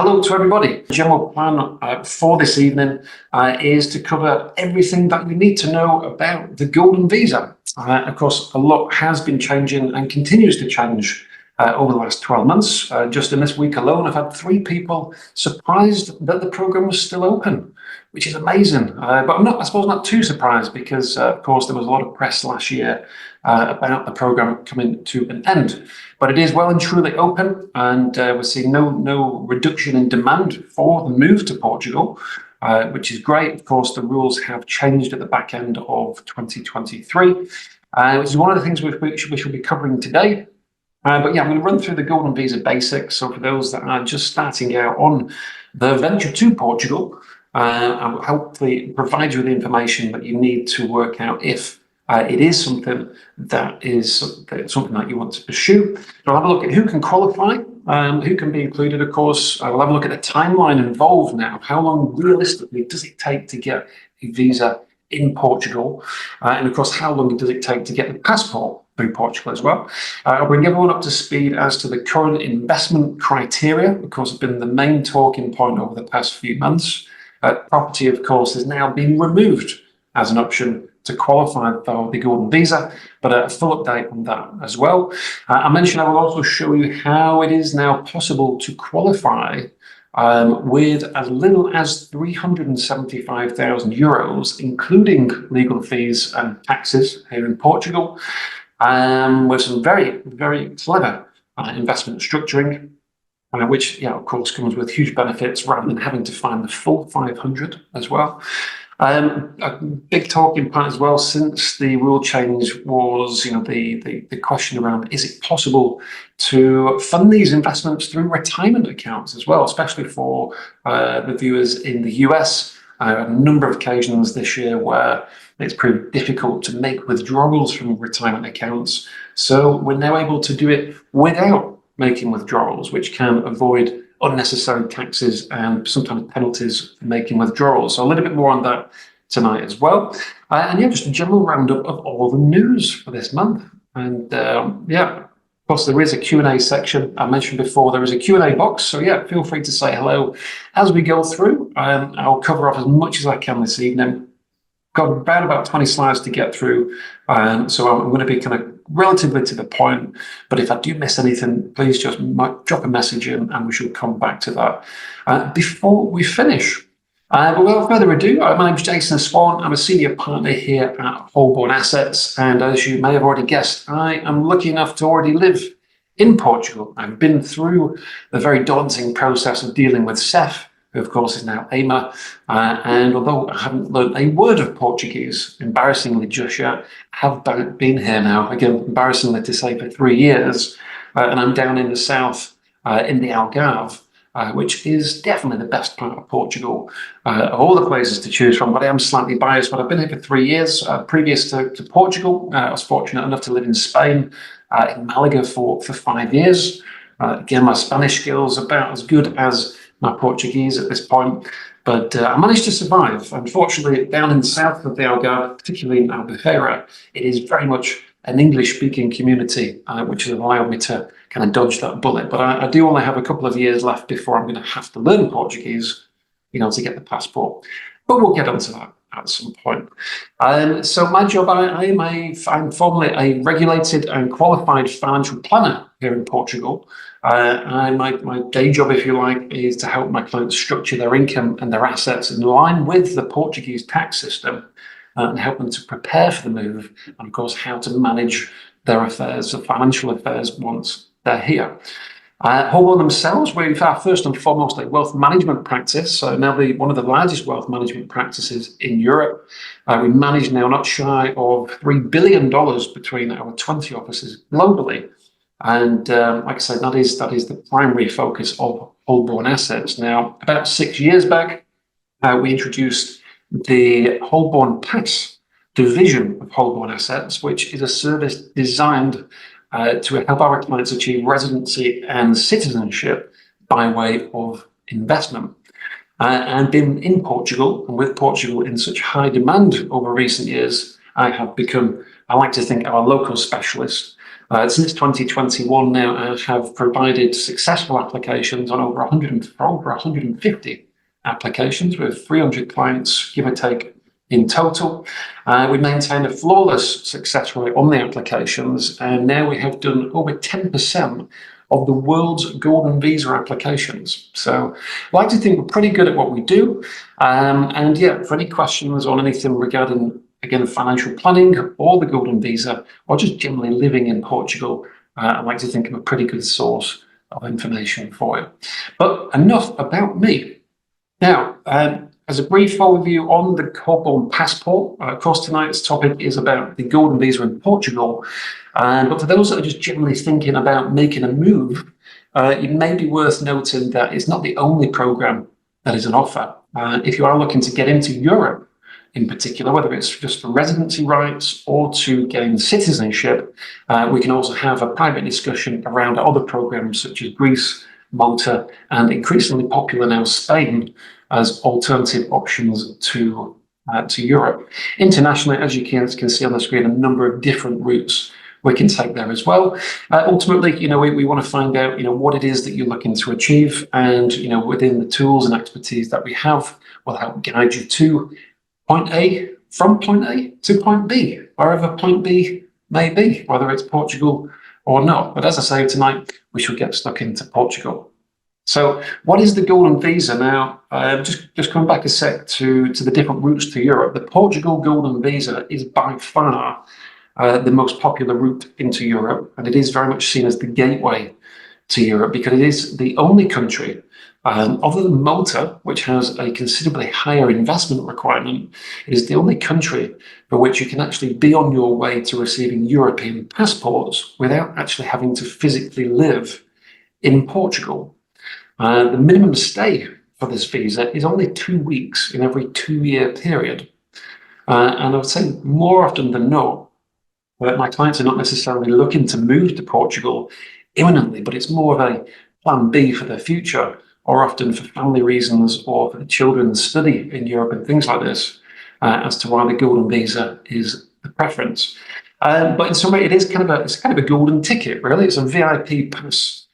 Hello to everybody. The general plan for this evening is to cover everything that you need to know about the Golden Visa. Of course, a lot has been changing and continues to change over the last 12 months. Just in this week alone, I've had 3 people surprised that the program was still open, which is amazing. But I suppose not too surprised because, of course, there was a lot of press last year about the program coming to an end. But it is well and truly open, and we're seeing no reduction in demand for the move to Portugal, which is great. Of course, the rules have changed at the back end of 2023, which is one of the things we shall be covering today. But yeah, I'm going to run through the Golden Visa basics. So for those that are just starting out on the venture to Portugal, I will hopefully provide you with the information that you need to work out if it is something that you want to pursue. So I'll have a look at who can qualify, who can be included, of course. I will have a look at the timeline involved now. How long realistically does it take to get a visa in Portugal? And of course, how long does it take to get the passport through Portugal as well? I'll bring everyone up to speed as to the current investment criteria. Of course, it's been the main talking point over the past few months. Property, of course, has now been removed as an option to qualify for the Golden Visa, but a full update on that as well. I mentioned I will also show you how it is now possible to qualify with as little as €375,000, including legal fees and taxes here in Portugal, with some very, very clever investment structuring, which, of course, comes with huge benefits rather than having to find the full 500 as well. A big talking point as well since the rule change was, the question around, is it possible to fund these investments through retirement accounts as well, especially for the viewers in the US. A number of occasions this year where it's proved difficult to make withdrawals from retirement accounts. So we're now able to do it without making withdrawals, which can avoid unnecessary taxes and sometimes penalties for making withdrawals. So a little bit more on that tonight as well. And just a general roundup of all the news for this month. And of course, there is a Q&A section. I mentioned before there is a Q&A box. So feel free to say hello as we go through. I'll cover off as much as I can this evening. Got about 20 slides to get through. So I'm going to be kind of relatively to the point, but if I do miss anything, please just drop a message in and we shall come back to that before we finish. But without further ado, my name is Jason Swan. I'm a senior partner here at Holborn Assets, and as you may have already guessed, I am lucky enough to already live in Portugal. I've been through the very daunting process of dealing with Seth, who of course is now AMA, and although I haven't learned a word of Portuguese, embarrassingly just yet, I have been here now, again, embarrassingly to say, for 3 years, and I'm down in the south, in the Algarve, which is definitely the best part of Portugal, of all the places to choose from, but I am slightly biased. But I've been here for 3 years. Previous to Portugal, I was fortunate enough to live in Spain, in Malaga for 5 years. Again, my Spanish skills are about as good as my Portuguese at this point, but I managed to survive. Unfortunately, down in the south of the Algarve, particularly in Albufeira, it is very much an English-speaking community, which has allowed me to kind of dodge that bullet. But I do only have a couple of years left before I'm going to have to learn Portuguese, to get the passport. But we'll get onto that at some point. So my job, I'm formally a regulated and qualified financial planner here in Portugal. And my day job, if you like, is to help my clients structure their income and their assets in line with the Portuguese tax system, and help them to prepare for the move, and of course how to manage their affairs, their financial affairs, once they're here. Holborn themselves, we are first and foremost a wealth management practice, so now one of the largest wealth management practices in Europe. We manage now not shy of $3 billion between our 20 offices globally. And like I said, that is the primary focus of Holborn Assets. Now, about 6 years back, we introduced the Holborn Pass division of Holborn Assets, which is a service designed to help our clients achieve residency and citizenship by way of investment. And being in Portugal, and with Portugal in such high demand over recent years, I have become, I like to think, our local specialist Since 2021 now, I have provided successful applications on over 150 applications with 300 clients, give or take, in total. We maintained a flawless success rate on the applications, and now we have done over 10% of the world's golden visa applications. So I like to think we're pretty good at what we do. And yeah, for any questions on anything regarding, again, financial planning or the golden visa, or just generally living in Portugal, I like to think I'm a pretty good source of information for you. But enough about me. Now, as a brief overview on the Holborn passport, of course, tonight's topic is about the golden visa in Portugal. But for those that are just generally thinking about making a move, it may be worth noting that it's not the only program that is on offer. If you are looking to get into Europe, in particular, whether it's just for residency rights or to gain citizenship, we can also have a private discussion around other programs such as Greece, Malta, and increasingly popular now Spain as alternative options to Europe. Internationally, as you can see on the screen, a number of different routes we can take there as well. Ultimately, we want to find out, what it is that you're looking to achieve, and within the tools and expertise that we have, will help guide you to point A, from point A to point B, wherever point B may be, whether it's Portugal or not. But as I say, tonight, we shall get stuck into Portugal. So what is the golden visa? Now, just coming back a sec to the different routes to Europe, the Portugal Golden Visa is by far the most popular route into Europe, and it is very much seen as the gateway to Europe because it is the only country, other than Malta, which has a considerably higher investment requirement, it is the only country for which you can actually be on your way to receiving European passports without actually having to physically live in Portugal. The minimum stay for this visa is only 2 weeks in every 2-year period. And I would say more often than not, my clients are not necessarily looking to move to Portugal imminently, but it's more of a plan B for their future, or often for family reasons or for the children's study in Europe and things like this, as to why the golden visa is the preference. But in some way, it's kind of a golden ticket, really. It's a VIP pass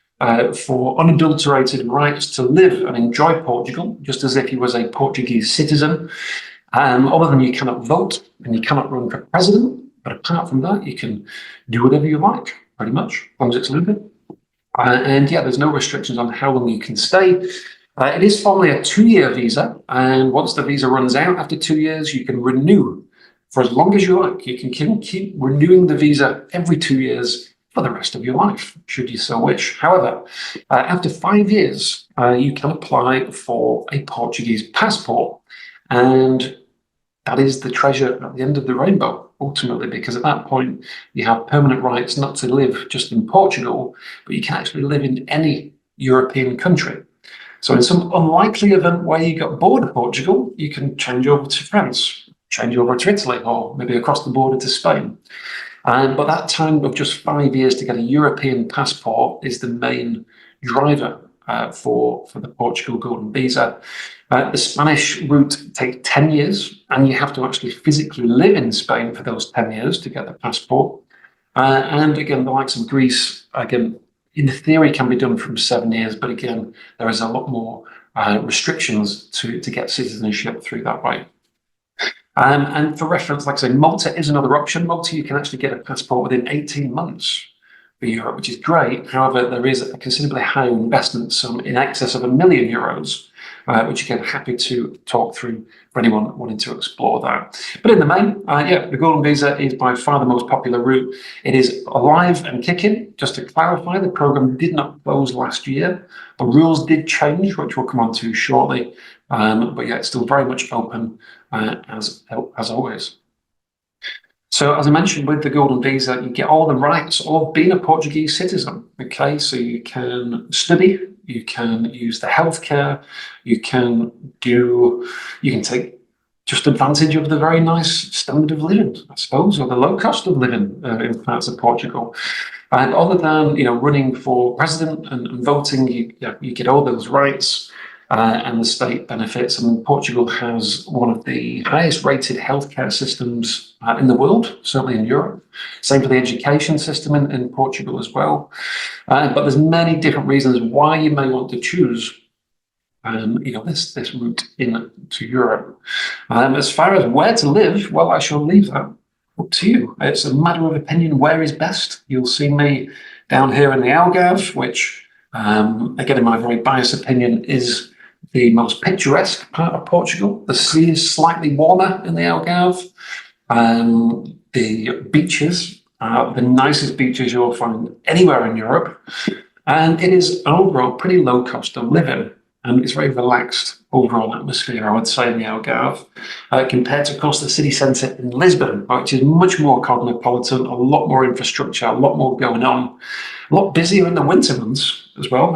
for unadulterated rights to live and enjoy Portugal, just as if he was a Portuguese citizen. Other than you cannot vote and you cannot run for president, but apart from that, you can do whatever you like, pretty much, as long as it's legal. And yeah, there's no restrictions on how long you can stay. It is formally a 2-year visa, and once the visa runs out after 2 years, you can renew for as long as you like. You can keep renewing the visa every 2 years for the rest of your life, should you so wish. However, after 5 years, you can apply for a Portuguese passport, and that is the treasure at the end of the rainbow, ultimately, because at that point, you have permanent rights not to live just in Portugal, but you can actually live in any European country. So in some unlikely event where you got bored of Portugal, you can change over to France, change over to Italy, or maybe across the border to Spain. But that time of just 5 years to get a European passport is the main driver for the Portugal Golden Visa. The Spanish route takes 10 years, and you have to actually physically live in Spain for those 10 years to get the passport. And again, the likes of Greece, again, in theory can be done from 7 years, but again, there is a lot more restrictions to get citizenship through that way. And for reference, like I say, Malta is another option. Malta, you can actually get a passport within 18 months for Europe, which is great. However, there is a considerably higher investment sum in excess of €1 million, which again, happy to talk through for anyone wanting to explore that. But in the main, yeah, the Golden Visa is by far the most popular route. It is alive and kicking. Just to clarify, the program did not close last year. The rules did change, which we'll come on to shortly. But yeah, it's still very much open as always. So as I mentioned, with the Golden Visa, you get all the rights of being a Portuguese citizen. Okay, so you can study, you can use the healthcare, you can take just advantage of the very nice standard of living, I suppose, or the low cost of living in parts of Portugal. And other than running for president and voting, you get all those rights. and the state benefits. I mean, Portugal has one of the highest rated healthcare systems in the world, certainly in Europe. Same for the education system in Portugal as well. But there's many different reasons why you may want to choose this route into Europe. As far as where to live, well, I shall leave that up to you. It's a matter of opinion where is best. You'll see me down here in the Algarve, which, again, in my very biased opinion, is the most picturesque part of Portugal. The sea is slightly warmer in the Algarve. The beaches are the nicest beaches you'll find anywhere in Europe. And it is overall pretty low cost of living. And it's very relaxed overall atmosphere, I would say, in the Algarve, compared to, of course, the city centre in Lisbon, which is much more cosmopolitan, a lot more infrastructure, a lot more going on, a lot busier in the winter months as well,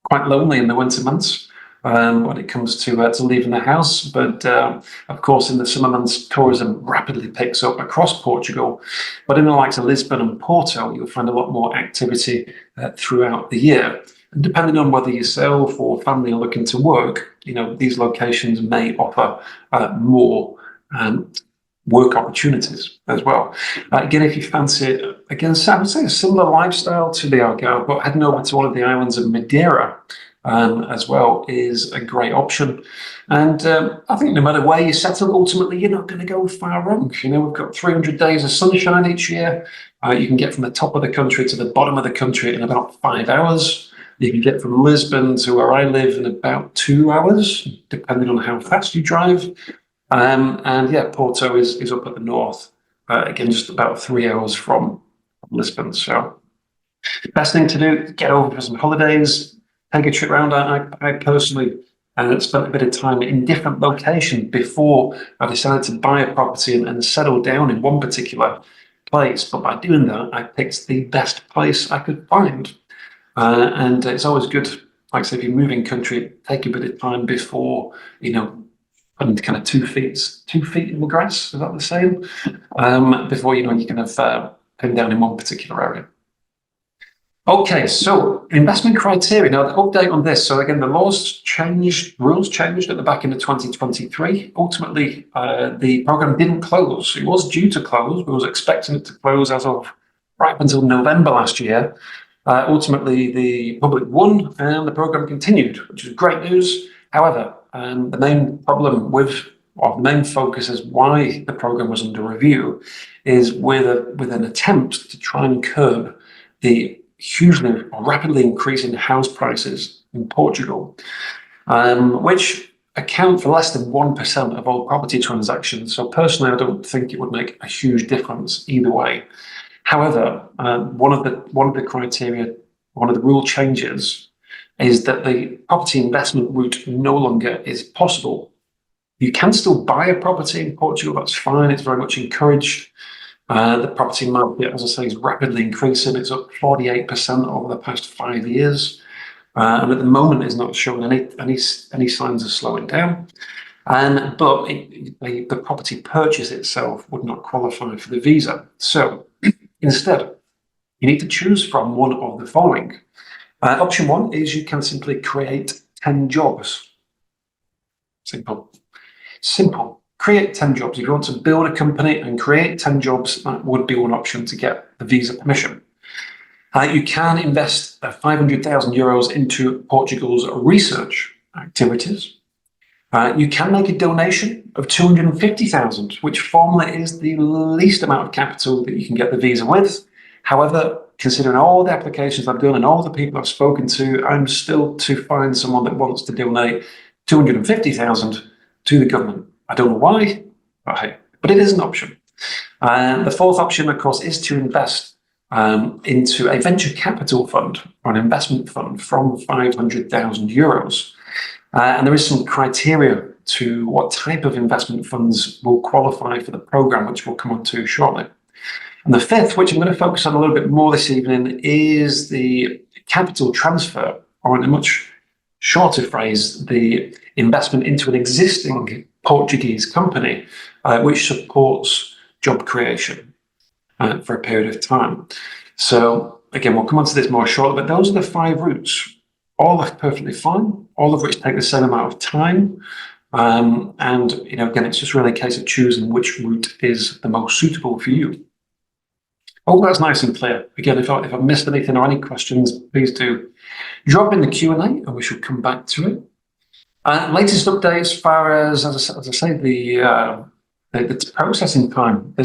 quite lonely in the winter months when it comes to leaving the house. But, of course, in the summer months, tourism rapidly picks up across Portugal. But in the likes of Lisbon and Porto, you'll find a lot more activity throughout the year. Depending on whether yourself or family are looking to work, these locations may offer more work opportunities as well. Again, if you fancy, I would say a similar lifestyle to the Algarve, but heading over to one of the islands of Madeira as well is a great option. And I think no matter where you settle, ultimately, you're not going to go far wrong. We've got 300 days of sunshine each year. You can get from the top of the country to the bottom of the country in about 5 hours. You can get from Lisbon to where I live in about 2 hours, depending on how fast you drive. And yeah, Porto is up at the north, again, just about 3 hours from Lisbon. So best thing to do, get over for some holidays, take a trip around. I personally spent a bit of time in different locations before I decided to buy a property and settle down in one particular place. But by doing that, I picked the best place I could find. And it's always good, like I say, if you're moving country, take a bit of time before, putting kind of 2 feet in the grass, is that the same? Before, you kind of pin down in one particular area. Okay, so investment criteria. Now, the update on this. So again, the rules changed at the back end of 2023. Ultimately, the program didn't close. It was due to close. We was expecting it to close as of right up until November last year. Ultimately, the public won and the program continued, which is great news. However, the main problem the main focus is why the program was under review is with an attempt to try and curb the hugely or rapidly increasing house prices in Portugal, which account for less than 1% of all property transactions. So personally, I don't think it would make a huge difference either way. However, one of the criteria, one of the rule changes is that the property investment route no longer is possible. You can still buy a property in Portugal, that's fine, it's very much encouraged. The property market, as I say, is rapidly increasing. It's up 48% over the past 5 years. And at the moment is not showing any signs of slowing down. But the property purchase itself would not qualify for the visa. So instead, you need to choose from one of the following. Option 1 is you can simply create 10 jobs. Simple. Create 10 jobs. If you want to build a company and create 10 jobs, that would be one option to get the visa permission. You can invest 500,000 euros into Portugal's research activities. You can make a donation of 250,000, which formally is the least amount of capital that you can get the visa with. However, considering all the applications I've done and all the people I've spoken to, I'm still to find someone that wants to donate 250,000 to the government. I don't know why, but it is an option. The fourth option, of course, is to invest into a venture capital fund or an investment fund from 500,000 euros. And there is some criteria to what type of investment funds will qualify for the program, which we'll come on to shortly. And the fifth, which I'm going to focus on a little bit more this evening, is the capital transfer, or in a much shorter phrase, the investment into an existing Portuguese company, which supports job creation for a period of time. So again, we'll come on to this more shortly, but those are the 5 routes all are perfectly fine, all of which take the same amount of time. And again, it's just really a case of choosing which route is the most suitable for you. Hope that's nice and clear. Again, if I missed anything or any questions, please do drop in the Q&A and we shall come back to it. Latest update as far as I say, the processing time. You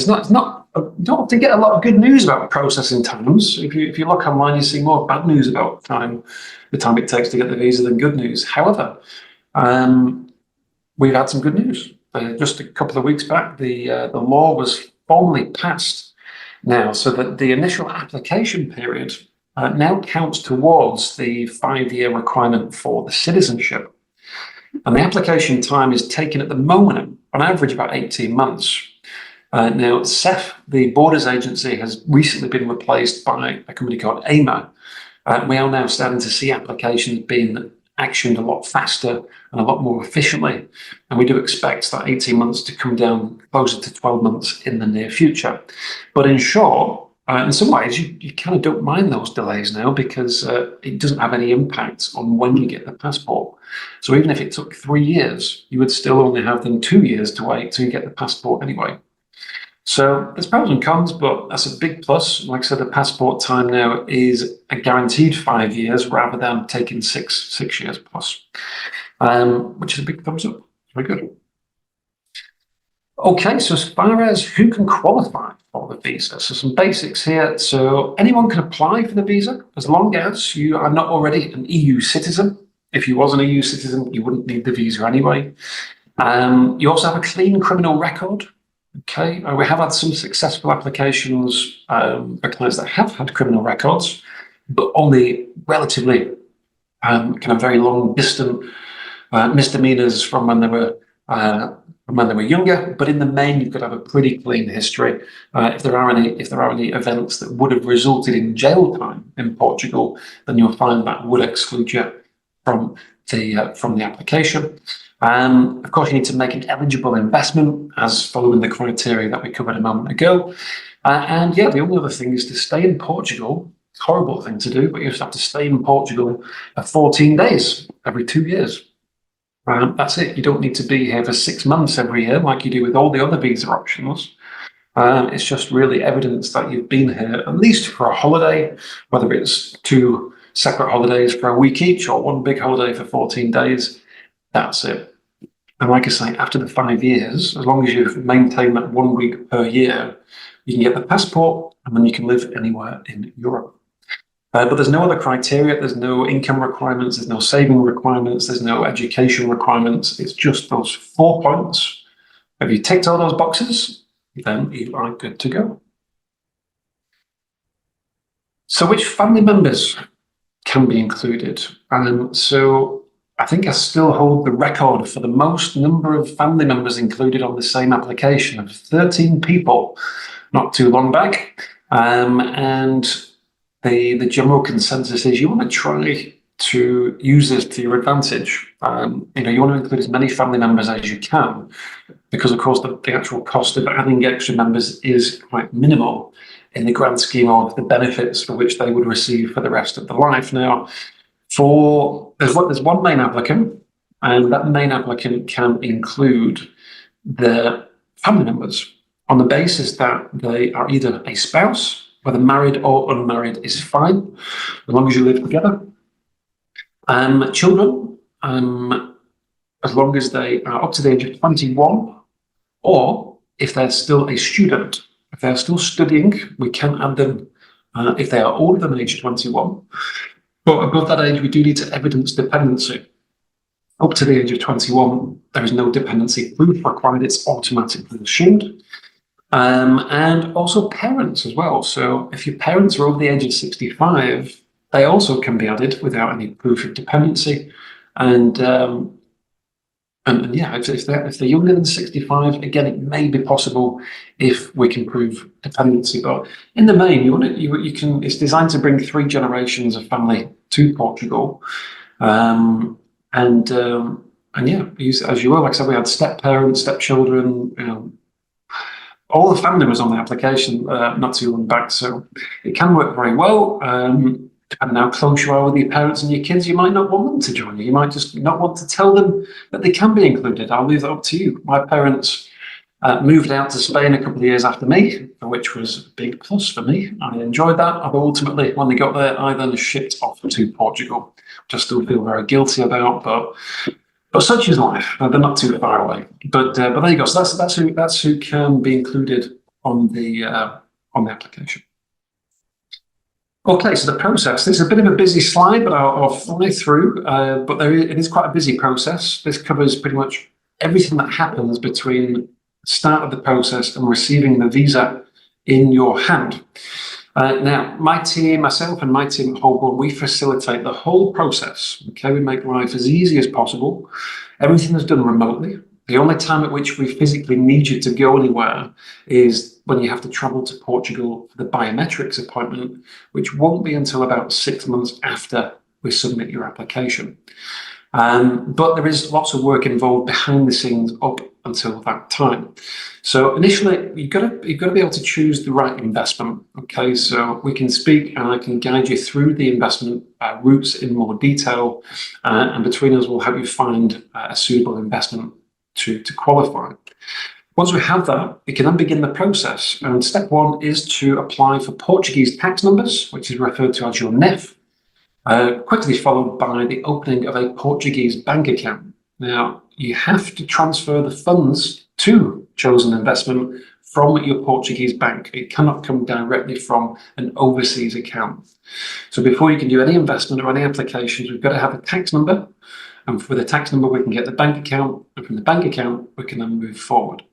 don't often get a lot of good news about processing times. If you look online, you see more bad news about the time it takes to get the visa than good news. However, we've had some good news. Just a couple of weeks back, the law was formally passed now, so that the initial application period now counts towards the 5-year requirement for the citizenship. And the application time is taken at the moment, on average, about 18 months. Now, CEF, the Borders Agency, has recently been replaced by a company called AMA. We are now starting to see applications being actioned a lot faster and a lot more efficiently. And we do expect that 18 months to come down closer to 12 months in the near future. But in short, in some ways, you kind of don't mind those delays now because it doesn't have any impact on when you get the passport. So even if it took 3 years, you would still only have them 2 years to wait till you get the passport anyway. So there's pros and cons, but that's a big plus. Like I said, the passport time now is a guaranteed 5 years rather than taking six years plus, which is a big thumbs up. Very good. Okay, so as far as who can qualify for the visa, so some basics here. So anyone can apply for the visa as long as you are not already an EU citizen. If you was an EU citizen, you wouldn't need the visa anyway. You also have a clean criminal record. Okay, we have had some successful applications for clients that have had criminal records, but only relatively kind of very long distant misdemeanors from when they were younger. But in the main, you've got to have a pretty clean history. If there are any events that would have resulted in jail time in Portugal, then you'll find that would exclude you from the application. Of course, you need to make an eligible investment as following the criteria that we covered a moment ago. And yeah, the only other thing is to stay in Portugal. It's a horrible thing to do, but you just have to stay in Portugal for 14 days every 2 years. That's it. You don't need to be here for 6 months every year like you do with all the other visa options. It's just really evidence that you've been here at least for a holiday, whether it's 2 separate holidays for a week each or 1 big holiday for 14 days. That's it. And like I say, after the 5 years, as long as you've maintained that 1 week per year, you can get the passport and then you can live anywhere in Europe. But there's no other criteria. There's no income requirements. There's no saving requirements. There's no education requirements. It's just those 4 points. If you ticked all those boxes, then you are good to go. So which family members can be included? So I think I still hold the record for the most number of family members included on the same application of 13 people not too long back. And the general consensus is you want to try to use this to your advantage. You want to include as many family members as you can, because of course the actual cost of adding extra members is quite minimal in the grand scheme of the benefits for which they would receive for the rest of their life. Now, there's one main applicant, and that main applicant can include the family members on the basis that they are either a spouse, whether married or unmarried is fine, as long as you live together. Children, as long as they are up to the age of 21, or if they're still a student, if they're still studying, we can add them if they are older than age 21. But above that age, we do need to evidence dependency. Up to the age of 21, there is no dependency proof required. It's automatically assumed. And also parents as well. So if your parents are over the age of 65, they also can be added without any proof of dependency. And yeah, if they're younger than 65, again, it may be possible if we can prove dependency. But in the main, it's designed to bring 3 generations of family to Portugal. And yeah, as you will, like I said, we had step parents, stepchildren, all the family was on the application not too long back, so it can work very well. depending on how close you are with your parents and your kids, you might not want them to join you. You might just not want to tell them that they can be included. I'll leave that up to you. My parents moved out to Spain a couple of years after me, which was a big plus for me. I enjoyed that. Although ultimately, when they got there, I then shipped off to Portugal, which I still feel very guilty about. But such is life. They're not too far away. But there you go. So that's who can be included on the application. Okay, so the process. This is a bit of a busy slide, but I'll fly through. But it is quite a busy process. This covers pretty much everything that happens between the start of the process and receiving the visa in your hand. Now, myself and my team at Holborn, we facilitate the whole process. Okay, we make life as easy as possible. Everything is done remotely. The only time at which we physically need you to go anywhere is when you have to travel to Portugal for the biometrics appointment, which won't be until about 6 months after we submit your application. But there is lots of work involved behind the scenes up until that time. So initially, you've got to be able to choose the right investment. Okay, so we can speak and I can guide you through the investment routes in more detail, and between us, we'll help you find a suitable investment to qualify. Once we have that, we can then begin the process. And step one is to apply for Portuguese tax numbers, which is referred to as your NIF. Quickly followed by the opening of a Portuguese bank account. Now, you have to transfer the funds to chosen investment from your Portuguese bank. It cannot come directly from an overseas account. So before you can do any investment or any applications, we've got to have a tax number. And with the tax number, we can get the bank account. And from the bank account, we can then move forward.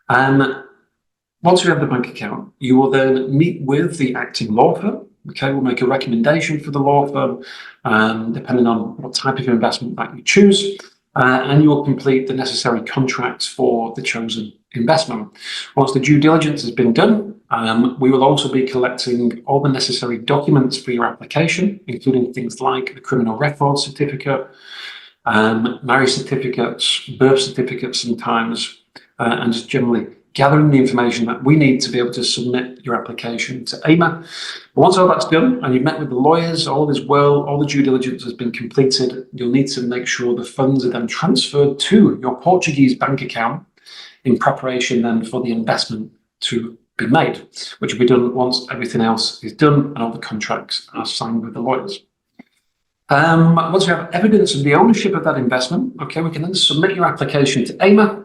Once you have the bank account, you will then meet with the acting law firm. Okay, we'll make a recommendation for the law firm, depending on what type of investment that you choose, and you will complete the necessary contracts for the chosen investment. Once the due diligence has been done, we will also be collecting all the necessary documents for your application, including things like the criminal record certificate, marriage certificates, birth certificates sometimes, and just generally gathering the information that we need to be able to submit your application to AIMA. But once all that's done and you've met with the lawyers, all is well, all the due diligence has been completed, you'll need to make sure the funds are then transferred to your Portuguese bank account in preparation then for the investment to be made, which will be done once everything else is done and all the contracts are signed with the lawyers. Once we have evidence of the ownership of that investment, okay, we can then submit your application to AIMA.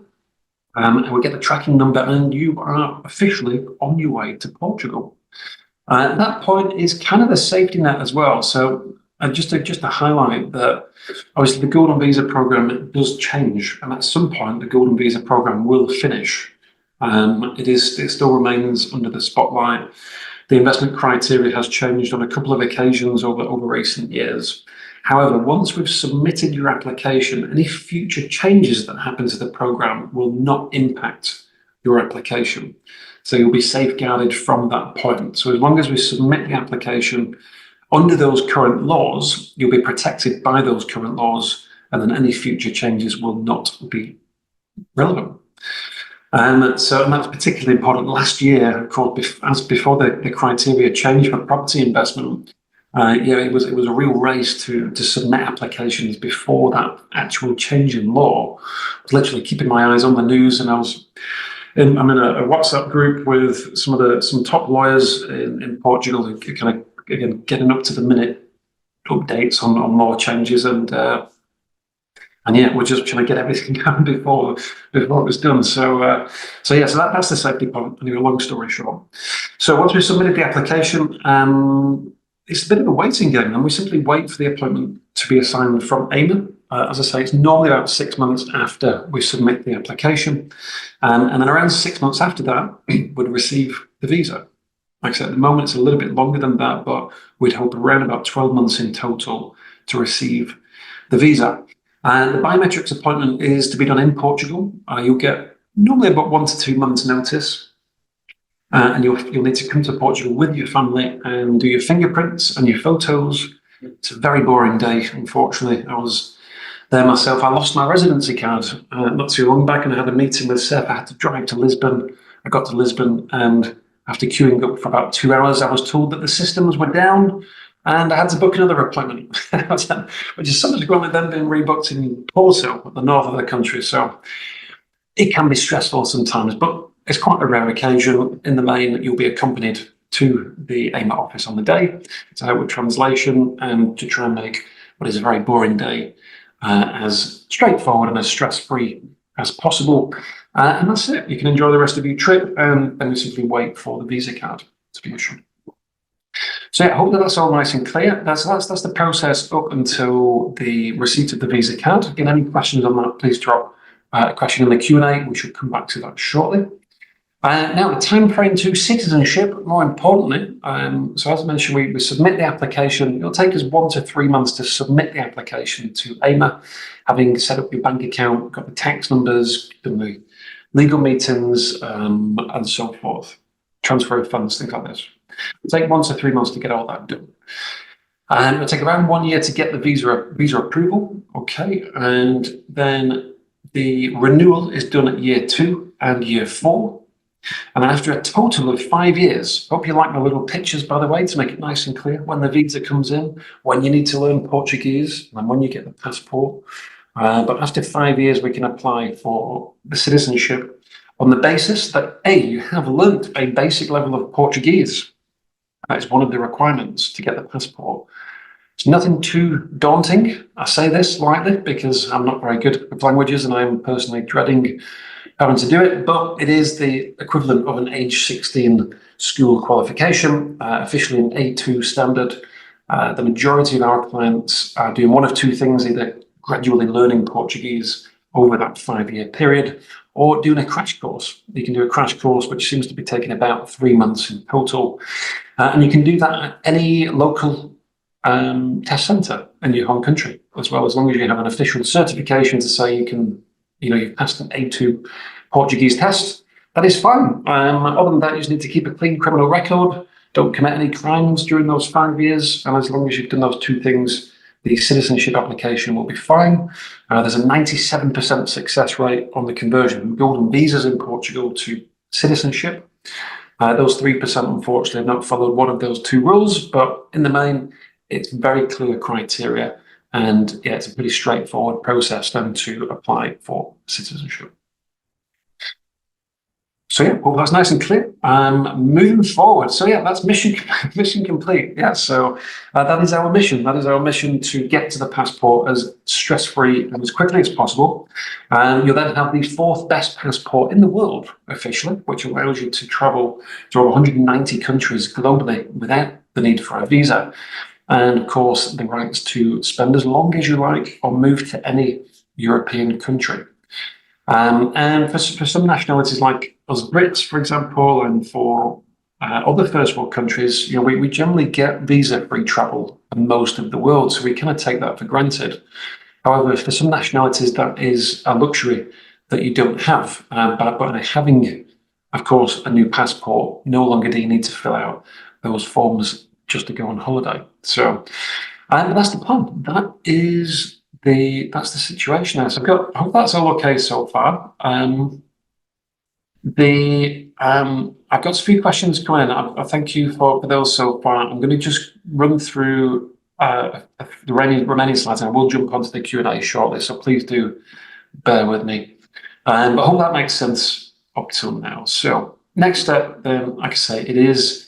And we'll get the tracking number and you are officially on your way to Portugal. At that point is kind of a safety net as well. So just to highlight that, obviously the Golden Visa program does change, and at some point the Golden Visa program will finish. It still remains under the spotlight. The investment criteria has changed on a couple of occasions over recent years. However, once we've submitted your application, any future changes that happen to the program will not impact your application. So you'll be safeguarded from that point. So as long as we submit the application under those current laws, you'll be protected by those current laws, and then any future changes will not be relevant. And that's particularly important. Last year, of course, as before the criteria changed for property investment, it was a real race to submit applications before that actual change in law. I was literally keeping my eyes on the news, and I'm in a WhatsApp group with some top lawyers in Portugal who are kind of again getting up to the minute updates on law changes, and yeah, we're just trying to get everything done before it was done. So that's the safety point. Anyway, long story short. So once we've submitted the application, it's a bit of a waiting game, and we simply wait for the appointment to be assigned from AIMA. As I say, it's normally about 6 months after we submit the application. And then around 6 months after that, we'd receive the visa. Like I said, at the moment, it's a little bit longer than that, but we'd hope around about 12 months in total to receive the visa. And the biometrics appointment is to be done in Portugal. You'll get normally about 1 to 2 months notice. And you'll need to come to Portugal with your family and do your fingerprints and your photos. It's a very boring day, unfortunately. I was there myself. I lost my residency card not too long back, and I had a meeting with Seth. I had to drive to Lisbon. I got to Lisbon and After queuing up for about 2 hours, I was told that the systems were down and I had to book another appointment, which is subsequently then been rebooked in Porto, the north of the country. So it can be stressful sometimes, but it's quite a rare occasion. In the main, you'll be accompanied to the AIMA office on the day to help with translation and to try and make what is a very boring day as straightforward and as stress-free as possible. And that's it. You can enjoy the rest of your trip and then you simply wait for the visa card to be issued. So yeah, I hope that that's all nice and clear. That's the process up until the receipt of the visa card. Again, any questions on that, please drop a question in the Q&A. We should come back to that shortly. Now, the time frame to citizenship, more importantly, so as I mentioned, we submit the application. It'll take us 1 to 3 months to submit the application to AIMA, having set up your bank account, got the tax numbers, done the legal meetings, and so forth, transfer of funds, things like this. It'll take 1 to 3 months to get all that done. And it'll take around 1 year to get the visa approval, okay, and then the renewal is done at year 2 and year 4. And then after a total of 5 years, hope you like my little pictures, by the way, to make it nice and clear, when the visa comes in, when you need to learn Portuguese, and when you get the passport. But after 5 years, we can apply for the citizenship on the basis that, A, you have learnt a basic level of Portuguese. That is one of the requirements to get the passport. It's nothing too daunting. I say this lightly because I'm not very good with languages and I'm personally dreading having to do it, but it is the equivalent of an age 16 school qualification, officially an A2 standard. The majority of our clients are doing one of two things, either gradually learning Portuguese over that 5-year period or doing a crash course. You can do a crash course, which seems to be taking about 3 months in total. And you can do that at any local test centre in your home country as well, as long as you have an official certification to say you've passed an A2 Portuguese test. That is fine. Other than that, you just need to keep a clean criminal record, don't commit any crimes during those 5 years, and as long as you've done those two things, the citizenship application will be fine. There's a 97% success rate on the conversion from golden visas in Portugal to citizenship. Those 3% unfortunately have not followed one of those two rules, but in the main, it's very clear criteria. And yeah, it's a pretty straightforward process then to apply for citizenship. So yeah, well, that's nice and clear. Moving forward. So yeah, that's mission complete. Yeah, so that is our mission. That is our mission to get to the passport as stress-free and as quickly as possible. You'll then have the 4th best passport in the world officially, which allows you to travel to over 190 countries globally without the need for a visa. And of course, the rights to spend as long as you like or move to any European country. And for some nationalities like us Brits, for example, and for other first world countries, we generally get visa-free travel in most of the world, so we kind of take that for granted. However, for some nationalities, that is a luxury that you don't have. But having, of course, a new passport, no longer do you need to fill out those forms just to go on holiday. So that's the plan. That's the situation there. So I hope that's all okay so far. I've got a few questions coming in. I thank you for those so far. I'm going to just run through the remaining slides, and I will jump onto the Q&A shortly. So please do bear with me. But I hope that makes sense up till now. So next step, then, like I say, it is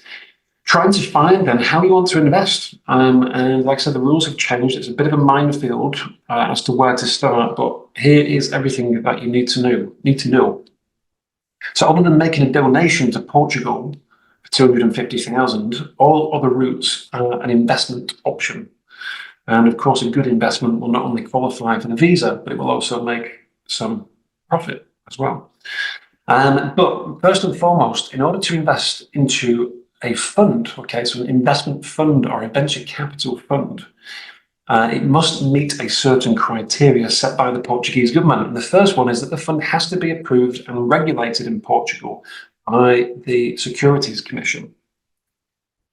trying to find then how you want to invest. And like I said, the rules have changed. It's a bit of a minefield as to where to start, but here is everything that you need to know. So other than making a donation to Portugal for 250,000, all other routes are an investment option. And of course, a good investment will not only qualify for the visa, but it will also make some profit as well. But first and foremost, in order to invest into a fund, okay, so an investment fund or a venture capital fund, it must meet a certain criteria set by the Portuguese government. And the first one is that the fund has to be approved and regulated in Portugal by the Securities Commission.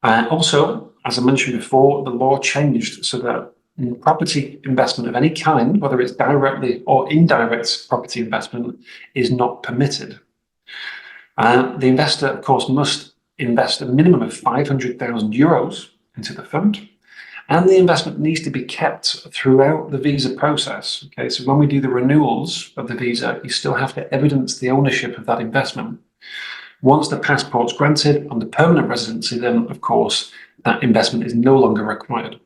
Also, as I mentioned before, the law changed so that property investment of any kind, whether it's directly or indirect property investment, is not permitted. The investor, of course, must invest a minimum of €500,000 into the fund. And the investment needs to be kept throughout the visa process. Okay, so when we do the renewals of the visa, you still have to evidence the ownership of that investment. Once the passport's granted on the permanent residency, then of course that investment is no longer required.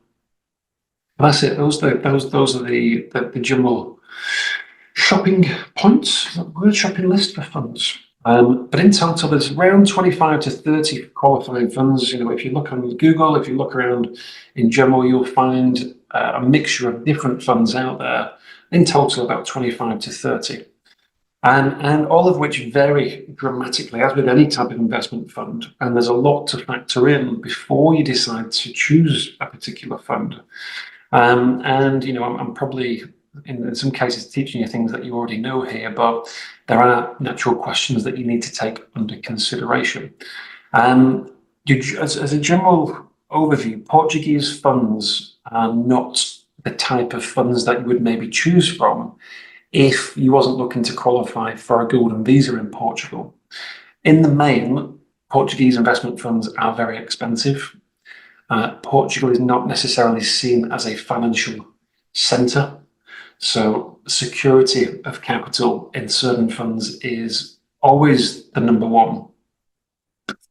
That's it. Those are the general shopping points. Word shopping list for funds. But in total, there's around 25 to 30 qualifying funds. If you look on Google, if you look around in general, you'll find a mixture of different funds out there. In total, about 25 to 30. And all of which vary dramatically, as with any type of investment fund. And there's a lot to factor in before you decide to choose a particular fund. I'm probably, in some cases, teaching you things that you already know here, but there are natural questions that you need to take under consideration. As a general overview, Portuguese funds are not the type of funds that you would maybe choose from if you wasn't looking to qualify for a golden visa in Portugal. In the main, Portuguese investment funds are very expensive. Portugal is not necessarily seen as a financial centre, so security of capital in certain funds is always the number one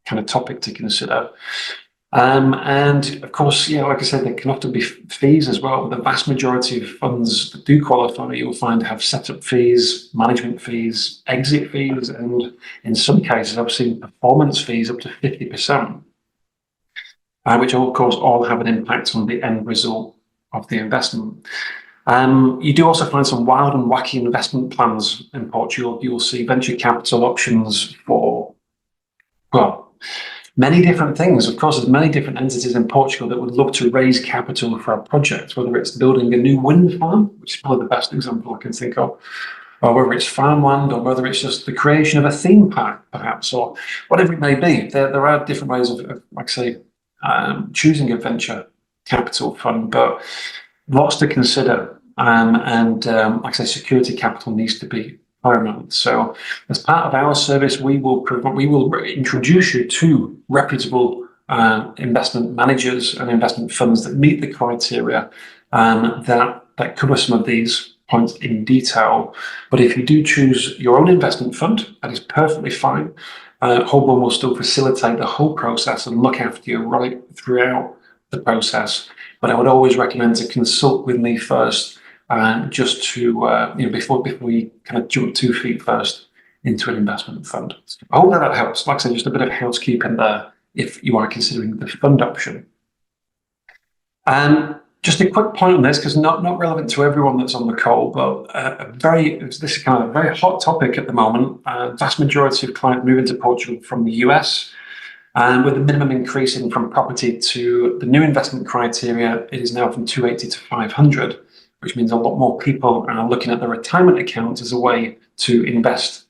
kind of topic to consider. And of course, like I said, there can often be fees as well. The vast majority of funds that do qualify, you'll find have setup fees, management fees, exit fees, and in some cases, I've seen performance fees up to 50%, which of course all have an impact on the end result of the investment. You do also find some wild and wacky investment plans in Portugal. You'll see venture capital options for, many different things. Of course, there's many different entities in Portugal that would love to raise capital for a project, whether it's building a new wind farm, which is probably the best example I can think of, or whether it's farmland, or whether it's just the creation of a theme park, perhaps, or whatever it may be. There are different ways of like I say, choosing a venture capital fund, but lots to consider. Like I say, security capital needs to be paramount. So as part of our service, we will introduce you to reputable investment managers and investment funds that meet the criteria that cover some of these points in detail. But if you do choose your own investment fund, that is perfectly fine. Holborn will still facilitate the whole process and look after you right throughout the process. But I would always recommend to consult with me first, just to before we kind of jump 2 feet first into an investment fund. I hope that helps. Like I said, just a bit of housekeeping there if you are considering the fund option. Just a quick point on this, because not relevant to everyone that's on the call, but this is kind of a very hot topic at the moment. Vast majority of clients moving to Portugal from the US, with the minimum increasing from property to the new investment criteria, it is now from 280 to 500, which means a lot more people are looking at the retirement account as a way to invest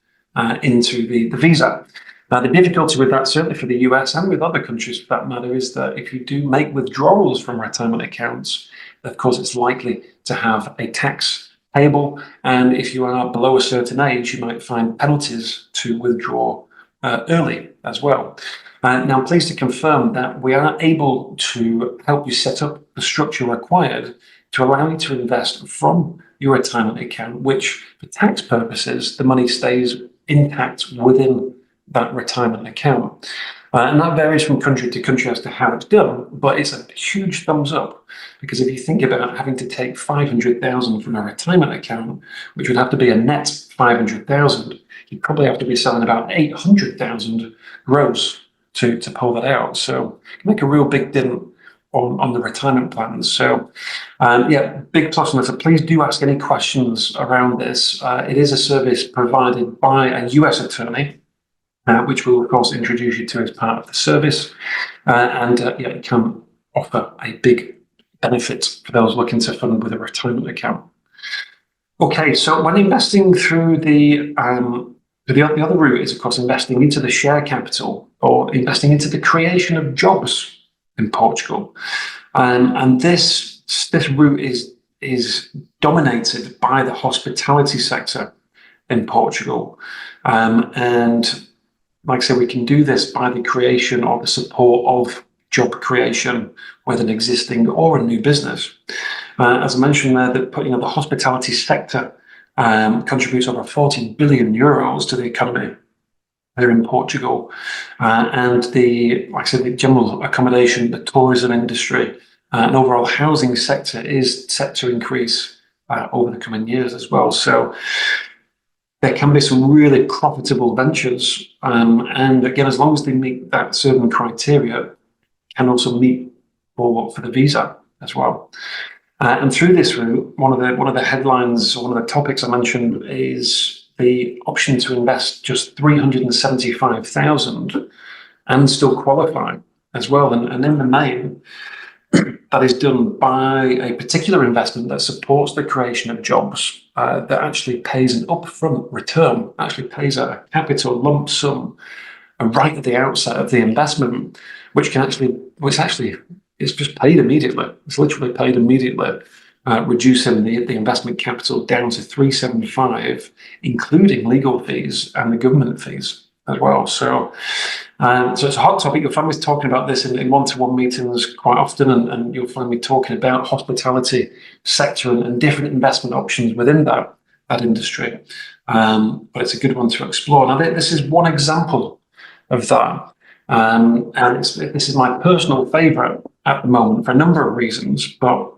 into the visa. Now, the difficulty with that, certainly for the US and with other countries for that matter, is that if you do make withdrawals from retirement accounts, of course, it's likely to have a tax payable. And if you are below a certain age, you might find penalties to withdraw early as well. Now, I'm pleased to confirm that we are able to help you set up the structure required to allow you to invest from your retirement account, which for tax purposes, the money stays intact within that retirement account. And that varies from country to country as to how it's done, but it's a huge thumbs up, because if you think about having to take 500,000 from a retirement account, which would have to be a net 500,000, you'd probably have to be selling about 800,000 gross to pull that out. So you can make a real big dent on the retirement plans. So big plus on this. So please do ask any questions around this. It is a service provided by a US attorney, which we'll of course introduce you to as part of the service, it can offer a big benefit for those looking to fund with a retirement account. Okay, so when investing through the other route is of course investing into the share capital, or investing into the creation of jobs in Portugal, and this route is dominated by the hospitality sector in Portugal, and like I say, we can do this by the creation or the support of job creation with an existing or a new business. As I mentioned there, that the hospitality sector contributes over 40 billion euros to the economy here in Portugal, and like I said, the general accommodation, the tourism industry, and overall housing sector is set to increase over the coming years as well. So there can be some really profitable ventures, and again, as long as they meet that certain criteria, can also meet for the visa as well. And through this route, one of the headlines, or one of the topics I mentioned, is the option to invest just 375,000 and still qualify as well. And in the main, that is done by a particular investment that supports the creation of jobs, that actually pays an upfront return, actually pays a capital lump sum right at the outset of the investment, which is just paid immediately. It's literally paid immediately, reducing the investment capital down to 375, including legal fees and the government fees as well. So it's a hot topic. You'll find me talking about this in one-to-one meetings quite often, and you'll find me talking about hospitality sector and different investment options within that industry. But it's a good one to explore. Now, this is one example of that. And this is my personal favourite at the moment for a number of reasons, but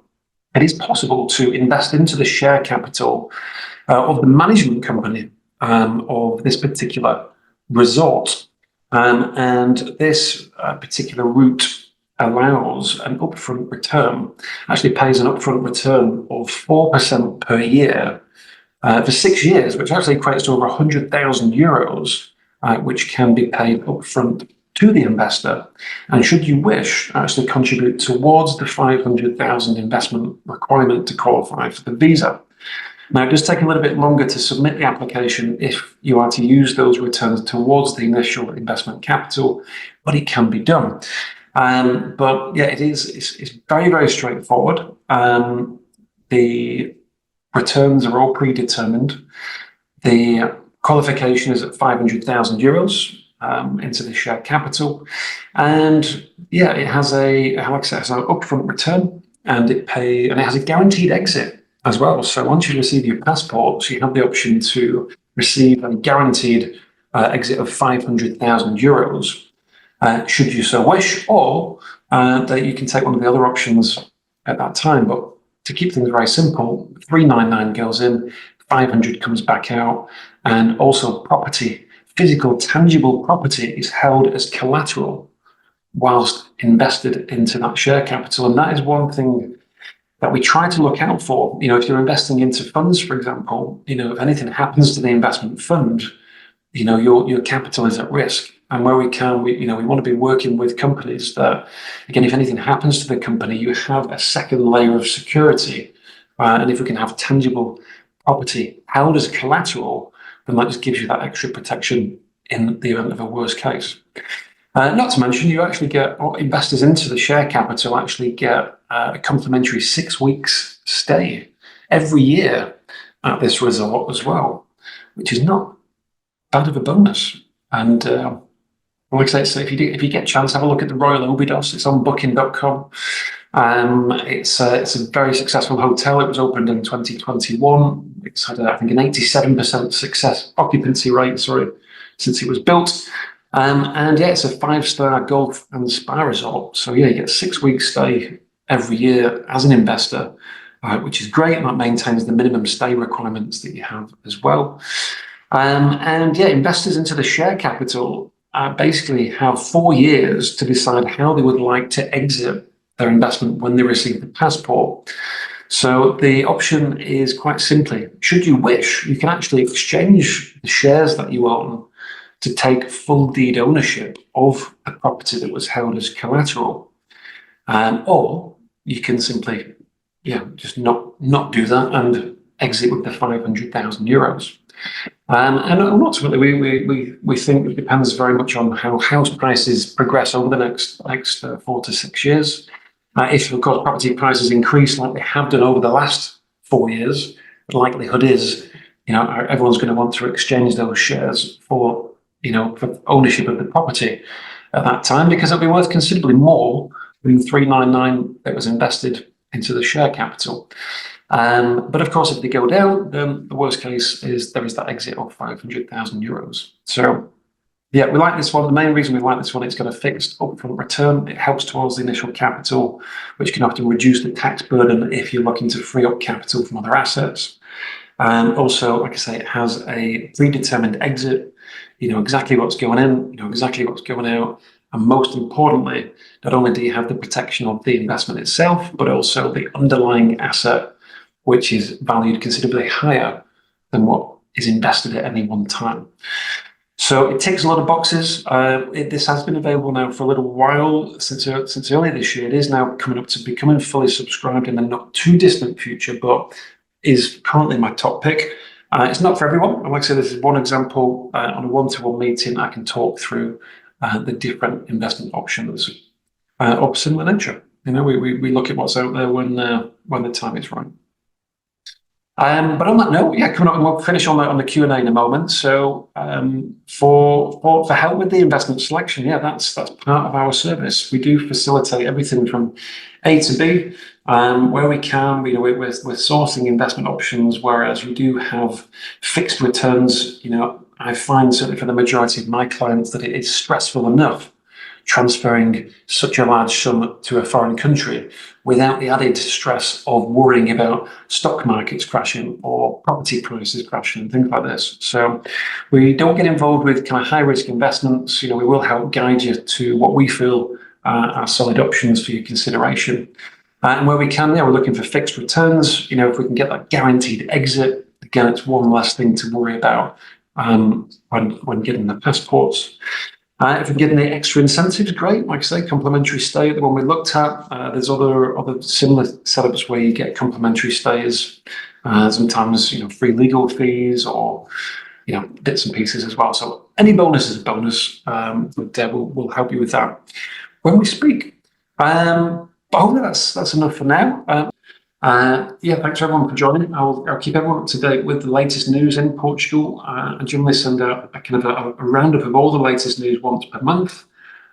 it is possible to invest into the share capital of the management company of this particular resort. And this particular route allows an upfront return, actually pays an upfront return of 4% per year for 6 years, which actually equates to over 100,000 euros, which can be paid upfront to the investor, and should you wish, actually contribute towards the 500,000 investment requirement to qualify for the visa. Now, it does take a little bit longer to submit the application if you are to use those returns towards the initial investment capital, but it can be done. But yeah, it's very, very straightforward. The returns are all predetermined. The qualification is at 500,000 euros. Into the share capital, and yeah, it has an upfront return, and it has a guaranteed exit as well. So once you receive your passports, you have the option to receive a guaranteed exit of 500,000 euros, should you so wish, or that you can take one of the other options at that time. But to keep things very simple, 399 goes in, 500 comes back out, and also physical, tangible property is held as collateral whilst invested into that share capital. And that is one thing that we try to look out for. If you're investing into funds, for example, if anything happens to the investment fund, your capital is at risk. And where we can, we want to be working with companies that, again, if anything happens to the company, you have a second layer of security. And if we can have tangible property held as collateral, then that just gives you that extra protection in the event of a worst case. Not to mention, you actually get, investors into the share capital actually get a complimentary 6 weeks stay every year at this resort as well, which is not bad of a bonus. And like I say, so if you get a chance, have a look at the Royal Obidos. It's on booking.com. It's a very successful hotel. It was opened in 2021. It's had, I think, an 87% occupancy rate, since it was built. And yeah, it's a 5-star golf and spa resort. So yeah, you get 6 weeks stay every year as an investor, which is great. And that maintains the minimum stay requirements that you have as well. And yeah, investors into the share capital basically have 4 years to decide how they would like to exit their investment when they receive the passport. So the option is quite simply, should you wish, you can actually exchange the shares that you own to take full deed ownership of the property that was held as collateral. Or you can simply, just not do that and exit with the 500,000 euros. And ultimately, we think it depends very much on how house prices progress over the next 4 to 6 years. If, of course, property prices increase like they have done over the last 4 years, the likelihood is, everyone's going to want to exchange those shares for for ownership of the property at that time, because it'll be worth considerably more than 399 that was invested into the share capital. But of course, if they go down, then the worst case is there is that exit of €500,000. So yeah, we like this one. The main reason we like this one, it's got a fixed upfront return. It helps towards the initial capital, which can often reduce the tax burden if you're looking to free up capital from other assets. Also, like I say, it has a predetermined exit. You know exactly what's going in, you know exactly what's going out. And most importantly, not only do you have the protection of the investment itself, but also the underlying asset, which is valued considerably higher than what is invested at any one time. So it ticks a lot of boxes. This has been available now for a little while, since early this year. It is now coming up to becoming fully subscribed in the not too distant future, but is currently my top pick. It's not for everyone. And like I said, this is one example. On a one-to-one meeting, I can talk through the different investment options of similar nature. You know, we look at what's out there when the time is right. But on that note, yeah, coming up, and we'll finish on the Q&A in a moment. So for help with the investment selection, yeah, that's part of our service. We do facilitate everything from A to B, where we can. You know, we're sourcing investment options, whereas we do have fixed returns. You know, I find certainly for the majority of my clients that it is stressful enough transferring such a large sum to a foreign country without the added stress of worrying about stock markets crashing or property prices crashing and things like this. So we don't get involved with kind of high risk investments. You know, we will help guide you to what we feel are solid options for your consideration. And where we can, yeah, we're looking for fixed returns. You know, if we can get that guaranteed exit, again, it's one less thing to worry about when getting the passports. If we get any extra incentives, great. Like I say, complimentary stay, the one we looked at. There's other similar setups where you get complimentary stays, sometimes, you know, free legal fees or, you know, bits and pieces as well. So any bonus is a bonus, but we'll help you with that when we speak. But hopefully that's enough for now. Yeah, thanks everyone for joining. I'll keep everyone up to date with the latest news in Portugal. I generally send out a kind of a roundup of all the latest news once per month.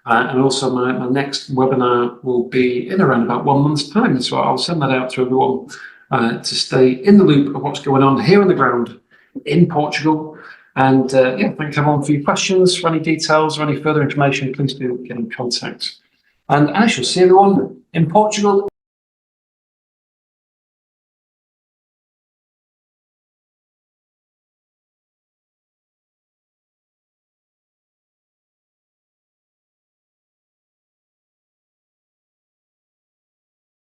And also my next webinar will be in around about 1 month's time. So I'll send that out to everyone to stay in the loop of what's going on here on the ground in Portugal. And yeah, thanks everyone for your questions. For any details or any further information, please do get in contact. And I shall see everyone in Portugal